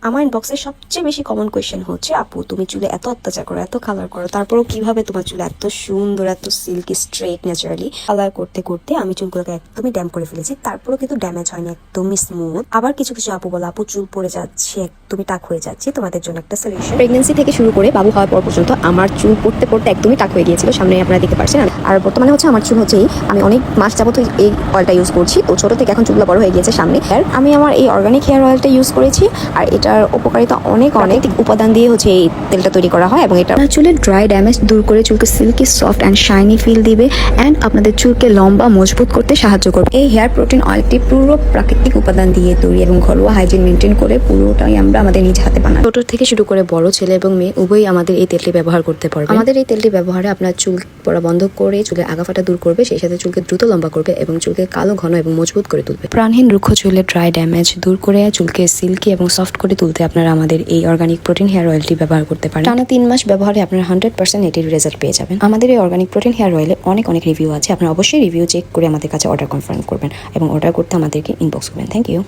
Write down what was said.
আমার ইনবক্সে সবচেয়ে বেশি কমন কোয়েশ্চেন হচ্ছে, আপু তুমি চুলে এত অত্যাচার করো, এত কালার করো, তারপরেও কিভাবে তোমার চুল এত সুন্দর, এত সিল্কি স্ট্রেট ন্যাচারালি? কালার করতে করতে আমি চুলগুলোকে একদমই ড্যাম করে ফেলেছি, তারপরেও কিন্তু ড্যামেজ হয়নি, একদমই স্মুথ। আবার কিছু কিছু আপু বলে, আপু চুল পড়ে যাচ্ছে, একদমই টাক হয়ে যাচ্ছে, তোমাদের জন্য একটা সলিউশন। প্রেগনেন্সি থেকে শুরু করে বাবু হওয়ার পর পর্যন্ত আমার চুল পড়তে পড়তে একদমই টাক হয়ে গিয়েছিল, সামনে আপনারা দেখতে পাচ্ছেন। আর বর্তমানে হচ্ছে আমার চুল হচ্ছে আমি অনেক মাস যাবত এই অয়েলটা ইউজ করছি, তো ছোট থেকে এখন চুলগুলো বড় হয়ে গিয়েছে সামনে। আর আমি আমার এই অর্গানিক হেয়ার অয়েলটা ইউজ করেছি, আর এটার উপকারিতা অনেক উপাদান দিয়ে হচ্ছে এই তেলটা তৈরি করা হয়, এবং এটা চুলের ড্রাই ড্যামেজ দূর করে চুলকে silky soft and shiny feel দিবে, অ্যান্ড আপনাদের চুলকে লম্বা মজবুত করতে সাহায্য করবে। এই হেয়ার প্রোটিন অয়েলটি পুরো প্রাকৃতিক উপাদান দিয়ে তৈরি এবং ঘরোয়া হাইজিন মেনটেন করে পুরোটাই আমরা আমাদের নিজ হাতে বানাই। ছোট থেকে শুরু করে বড় ছেলে এবং মেয়ে উভয়ই আমাদের এই তেলটি ব্যবহার করতে পারবে। আমাদের এই তেলটি ব্যবহারে আপনার চুল পড়া বন্ধ করে চুলের আগাফাটা দূর করবে, সেই সাথে চুলকে দ্রুত লম্বা করবে এবং চুলকে কালো, ঘন এবং মজবুত করে তুলবে। প্রাণহীন রুক্ষ চুলের ড্রাই ড্যামেজ দূর করে চুলকে সিল্কি এবং সফট করে তুলতে আপনারা আমাদের এই অর্গানিক প্রোটিন হেয়ার অয়েলটি ব্যবহার করতে পারেন। টানা 3 মাস ব্যবহারে আপনারা 100% এটির রেজাল্ট পেয়ে যাবেন। আমাদের এই অর্গানিক প্রোটিন হেয়ার অয়েলে অনেক রিভিউ আছে, আপনারা অবশ্যই রিভিউ চেক করে আমাদের কাছে অর্ডার কনফার্ম করবেন এবং অর্ডার করতে আমাদেরকে ইনবক্স করবেন। Thank you.